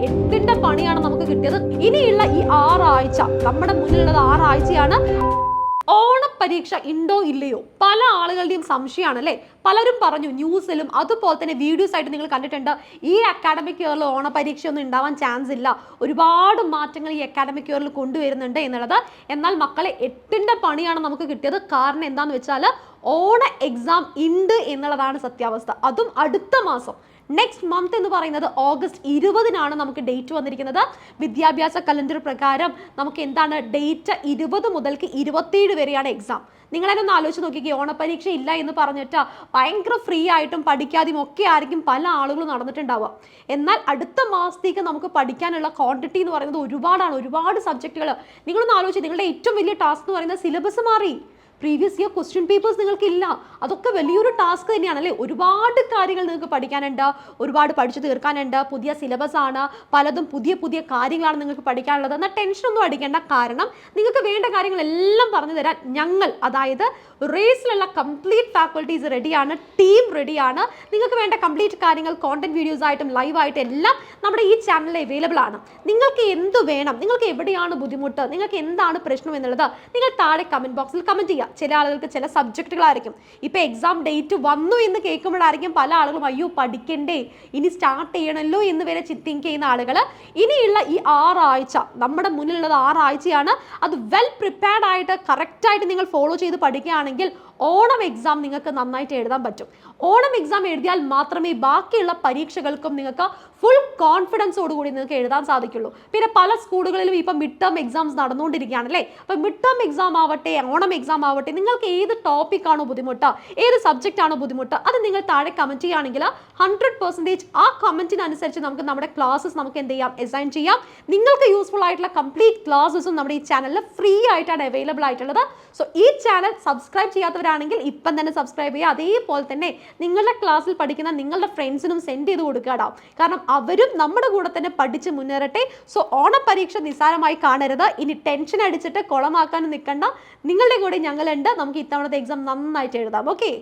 എട്ടിന്റെ പണിയാണ് നമുക്ക് കിട്ടിയത്. ഇനിയുള്ള ഈ 6 ആഴ്ച, നമ്മുടെ മുന്നിലുള്ളത് 6 ആഴ്ചയാണ്. ഓണപ്പരീക്ഷ ഉണ്ടോ ഇല്ലയോ പല ആളുകളുടെയും സംശയമാണ് അല്ലേ. പലരും പറഞ്ഞു ന്യൂസിലും അതുപോലെ തന്നെ വീഡിയോസ് ആയിട്ട് നിങ്ങൾ കണ്ടിട്ടുണ്ട്, ഈ അക്കാഡമിക് ഇയറിൽ ഓണപരീക്ഷ ഒന്നും ഉണ്ടാവാൻ ചാൻസ് ഇല്ല, ഒരുപാട് മാറ്റങ്ങൾ ഈ അക്കാഡമിക് ഇയറിൽ കൊണ്ടുവരുന്നുണ്ട് എന്നുള്ളത്. എന്നാൽ മക്കളെ 8ന്റെ പണിയാണ് നമുക്ക് കിട്ടിയത്. കാരണം എന്താണെന്ന് വെച്ചാൽ ഓണ എക്സാം ഉണ്ട് എന്നുള്ളതാണ് സത്യാവസ്ഥ. അതും അടുത്ത മാസം, നെക്സ്റ്റ് മന്ത് എന്ന് പറയുന്നത് ഓഗസ്റ്റ് 20-നാണ് നമുക്ക് ഡേറ്റ് വന്നിരിക്കുന്നത്. വിദ്യാഭ്യാസ കലണ്ടർ പ്രകാരം നമുക്ക് എന്താണ് ഡേറ്റ് 20 മുതൽക്ക് 27 വരെയാണ് എക്സാം. നിങ്ങളെന്നെ ആലോചിച്ച് നോക്കിക്കേ, ഓണപരീക്ഷ ഇല്ല എന്ന് പറഞ്ഞിട്ട് ഭയങ്കര ഫ്രീ ആയിട്ടും പഠിക്കാതെയും ഒക്കെ ആയിരിക്കും പല ആളുകളും നടന്നിട്ടുണ്ടാവുക. എന്നാൽ അടുത്ത മാസത്തേക്ക് നമുക്ക് പഠിക്കാനുള്ള ക്വാണ്ടിറ്റി എന്ന് പറയുന്നത് ഒരുപാടാണ്, ഒരുപാട് സബ്ജക്റ്റുകൾ. നിങ്ങളൊന്ന് ആലോചിച്ച്, നിങ്ങളുടെ ഏറ്റവും വലിയ ടാസ്ക് എന്ന് പറയുന്നത് സിലബസ് മാറി. പ്രീവിയസ് ഇയർ ക്വസ്റ്റ്യൻ പേപ്പേഴ്സ് നിങ്ങൾക്ക് ഇല്ല. അതൊക്കെ വലിയൊരു ടാസ്ക് തന്നെയാണ് അല്ലേ. ഒരുപാട് കാര്യങ്ങൾ നിങ്ങൾക്ക് പഠിക്കാനുണ്ട്, ഒരുപാട് പഠിച്ചു തീർക്കാനുണ്ട്. പുതിയ സിലബസ് ആണ്, പലതും പുതിയ പുതിയ കാര്യങ്ങളാണ് നിങ്ങൾക്ക് പഠിക്കാനുള്ളത്. എന്നാൽ ടെൻഷനൊന്നും അടിക്കേണ്ട. കാരണം നിങ്ങൾക്ക് വേണ്ട കാര്യങ്ങളെല്ലാം പറഞ്ഞു തരാൻ ഞങ്ങൾ, അതായത് റേസിലുള്ള കംപ്ലീറ്റ് ഫാക്കൽറ്റീസ് റെഡിയാണ്, ടീം റെഡിയാണ്. നിങ്ങൾക്ക് വേണ്ട കംപ്ലീറ്റ് കാര്യങ്ങൾ കോണ്ടന്റ് വീഡിയോസ് ആയിട്ടും ലൈവ് ആയിട്ടും എല്ലാം നമ്മുടെ ഈ ചാനലിൽ അവൈലബിൾ ആണ്. നിങ്ങൾക്ക് എന്ത് വേണം, നിങ്ങൾക്ക് എവിടെയാണ് ബുദ്ധിമുട്ട്, നിങ്ങൾക്ക് എന്താണ് പ്രശ്നം എന്നുള്ളത് നിങ്ങൾ താഴെ കമന്റ് ബോക്സിൽ കമന്റ് ചെയ്യുക. ചില ആളുകൾക്ക് ചില സബ്ജക്റ്റുകളായിരിക്കും ഇപ്പോൾ എക്സാം ഡേറ്റ് വന്നു എന്ന് കേൾക്കുമ്പോഴായിരിക്കും പല ആളുകളും അയ്യോ പഠിക്കണ്ടേ, ഇനി സ്റ്റാർട്ട് ചെയ്യണമല്ലോ എന്ന് വരെ തിങ്ക് ചെയ്യുന്ന ആളുകൾ. ഇനിയുള്ള ഈ 6 ആഴ്ച, നമ്മുടെ മുന്നിലുള്ളത് 6 ആഴ്ചയാണ്. അത് വെൽ പ്രിപ്പയർഡ് ആയിട്ട് കറക്റ്റായിട്ട് നിങ്ങൾ ഫോളോ ചെയ്ത് പഠിക്കുകയാണെങ്കിൽ ഓണം എക്സാം നിങ്ങൾക്ക് നന്നായിട്ട് എഴുതാൻ പറ്റും. ഓണം എക്സാം എഴുതിയാൽ മാത്രമേ ബാക്കിയുള്ള പരീക്ഷകൾക്കും നിങ്ങൾക്ക് ഫുൾ കോൺഫിഡൻസോടുകൂടി നിങ്ങൾക്ക് എഴുതാൻ സാധിക്കുള്ളൂ. പിന്നെ പല സ്കൂളുകളിലും ഇപ്പം മിഡ് ടേം എക്സാംസ് നടന്നുകൊണ്ടിരിക്കുകയാണ് അല്ലേ. അപ്പം മിഡ് ടേം എക്സാം ആവട്ടെ, ഓണം എക്സാം ആവട്ടെ, നിങ്ങൾക്ക് ഏത് ടോപ്പിക്കാണോ ബുദ്ധിമുട്ട്, ഏത് സബ്ജക്റ്റ് ആണോ ബുദ്ധിമുട്ട്, അത് നിങ്ങൾ താഴെ കമൻറ്റ് ചെയ്യുകയാണെങ്കിൽ 100% ആ കമൻറ്റിനനുസരിച്ച് നമുക്ക് നമ്മുടെ ക്ലാസ്സസ് നമുക്ക് എന്ത് ചെയ്യാം, അസൈൻ ചെയ്യാം. നിങ്ങൾക്ക് യൂസ്ഫുൾ ആയിട്ടുള്ള കംപ്ലീറ്റ് ക്ലാസ്സസും നമ്മുടെ ഈ ചാനലിൽ ഫ്രീ ആയിട്ടാണ് അവൈലബിൾ ആയിട്ടുള്ളത്. സോ ഈ ചാനൽ സബ്സ്ക്രൈബ് ചെയ്യാത്തവരാണെങ്കിൽ ഇപ്പം തന്നെ സബ്സ്ക്രൈബ് ചെയ്യുക. അതേപോലെ തന്നെ നിങ്ങളുടെ ക്ലാസ്സിൽ പഠിക്കുന്ന നിങ്ങളുടെ ഫ്രണ്ട്സിനും സെൻഡ് ചെയ്ത് കൊടുക്കുക. കാരണം അവരും നമ്മുടെ കൂടെ തന്നെ പഠിച്ച് മുന്നേറട്ടെ. സോ ഓണപരീക്ഷ നിസ്സാരമായി കാണരുത്. ഇനി ടെൻഷൻ അടിച്ചിട്ട് കുളമാക്കാനും നിൽക്കണ്ട. നിങ്ങളുടെ കൂടെ ഞങ്ങളുണ്ട്. നമുക്ക് ഇത്തവണത്തെ എക്സാം നന്നായിട്ട് എഴുതാം. ഓക്കെ.